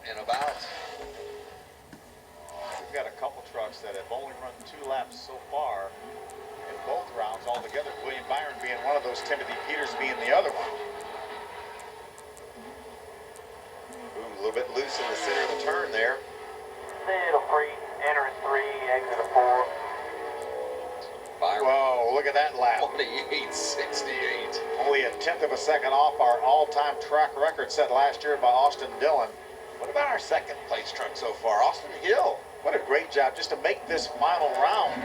and about. We've got a couple trucks that have only run 2 laps so far in both rounds altogether. William Byron being one of those, Timothy Peters being the other one. Ooh, a little bit loose in the center of the turn there. Middle 3, entering 3, exit of 4. Byron. Whoa, look at that lap. 28.68. Only a 1/10 of a second off our all-time track record set last year by Austin Dillon. What about our second place truck so far, Austin Hill? What a great job just to make this final round.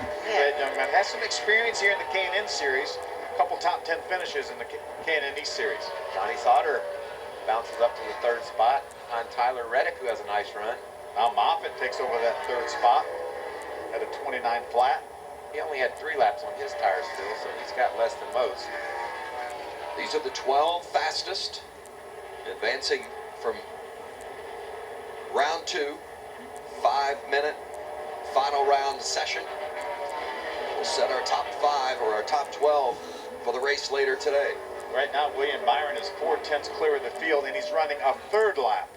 Young man has some experience here in the K&N Series. A couple top 10 finishes in the K&N East Series. Johnny Sauter bounces up to the 3rd spot on Tyler Reddick, who has a nice run. Now Moffitt takes over that 3rd spot at a 29 flat. He only had 3 laps on his tires still, so he's got less than most. These are the 12 fastest, advancing from round 2, 5-minute final round session. We'll set our top 5 or our top 12 for the race later today. Right now, William Byron is 4/10 clear of the field, and he's running a 3rd lap.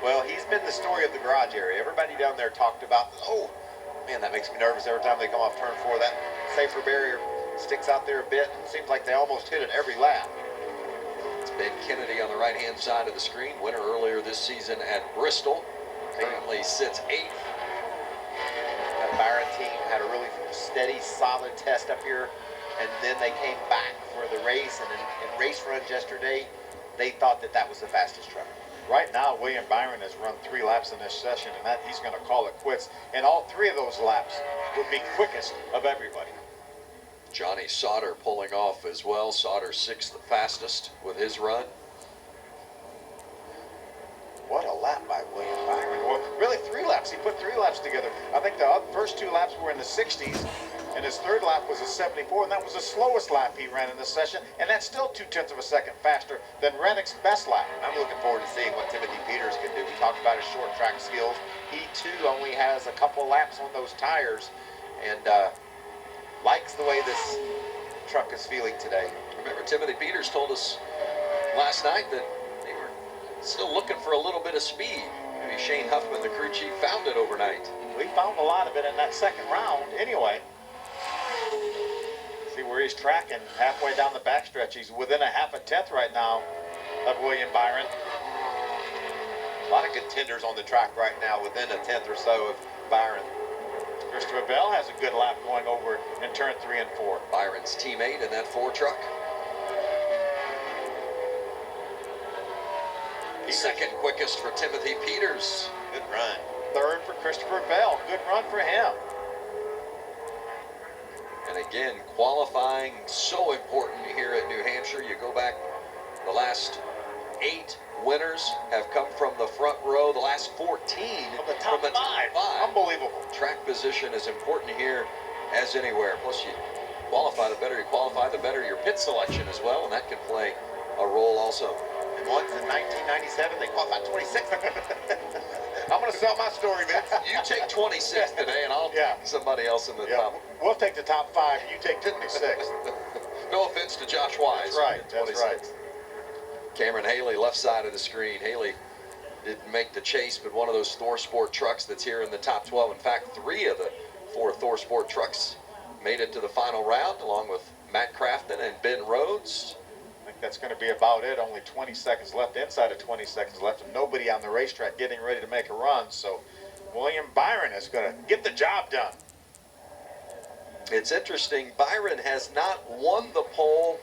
Well, he's been the story of the garage area. Everybody down there talked about, oh, man, that makes me nervous every time they come off turn 4. That safer barrier sticks out there a bit. It seems like they almost hit it every lap. It's Ben Kennedy on the right-hand side of the screen, winner earlier this season at Bristol. Currently sits 8th. That Byron team had a really steady, solid test up here, and then they came back for the race, and in race runs yesterday, they thought that that was the fastest truck. Right now, William Byron has run 3 laps in this session, and that he's going to call it quits. And all 3 of those laps would be quickest of everybody. Johnny Sauter pulling off as well. Sauter 6th, the fastest with his run. What a lap by William Byron. Well, really 3 laps. He put 3 laps together. I think the first 2 laps were in the 60s, and his 3rd lap was a 74, and that was the slowest lap he ran in this session, and that's still 2/10 of a second faster than Rennick's best lap. I'm looking forward to seeing what Timothy Peters can do. We talked about his short track skills. He too only has a couple laps on those tires, and likes the way this truck is feeling today. Remember, Timothy Peters told us last night that they were still looking for a little bit of speed. Maybe Shane Huffman, the crew chief, found it overnight. We found a lot of it in that 2nd round anyway. See where he's tracking halfway down the backstretch. He's within a 1/2 right now of William Byron. A lot of contenders on the track right now, within a 1/10 or so of Byron. Christopher Bell has a good lap going over in turn 3 and 4. Byron's teammate in that 4 truck. Second quickest for Timothy Peters. Good run. 3rd for Christopher Bell. Good run for him. And again, qualifying so important here at New Hampshire. You go back, the last 8 winners have come from the front row. The last 14 from the top five. Unbelievable. Track position is important here as anywhere. Plus, you qualify, the better you qualify, the better your pit selection as well, and that can play a role also. And once in 1997, they qualified 26th. I'm going to sell my story, man. You take 26th today, and I'll take somebody else in the top. We'll take the top 5, and you take 26th. No offense to Josh Wise. That's right. That's right. Cameron Haley, left side of the screen. Haley didn't make the chase, but one of those Thor Sport trucks that's here in the top 12. In fact, 3 of the 4 Thor Sport trucks made it to the final round, along with Matt Crafton and Ben Rhodes. I think that's going to be about it. Only 20 seconds left, inside of 20 seconds left, and nobody on the racetrack getting ready to make a run. So William Byron is going to get the job done. It's interesting. Byron has not won the pole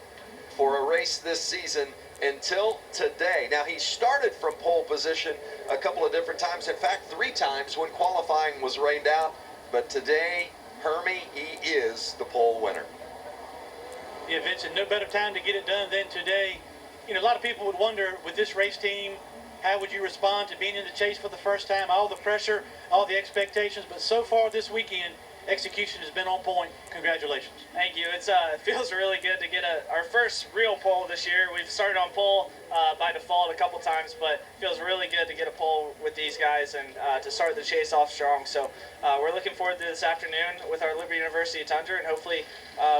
for a race this season until today. Now, he started from pole position a couple of different times. In fact, 3 times when qualifying was rained out. But today, Hermie, he is the pole winner. Yeah, Vincent, no better time to get it done than today. You know, a lot of people would wonder, with this race team, how would you respond to being in the chase for the first time? All the pressure, all the expectations. But so far this weekend, execution has been on point. Congratulations. Thank you. It feels really good to get our first real pole this year. We've started on pole by default a couple times, but it feels really good to get a pole with these guys and to start the chase off strong. So we're looking forward to this afternoon with our Liberty University Tundra, and hopefully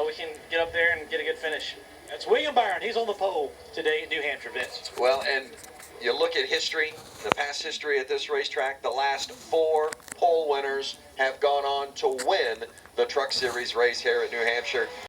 we can get up there and get a good finish. That's William Byron. He's on the pole today in New Hampshire, Vince. Well, and you look at history, the past history at this racetrack, the last 4 pole winners have gone on to win the Truck Series race here at New Hampshire.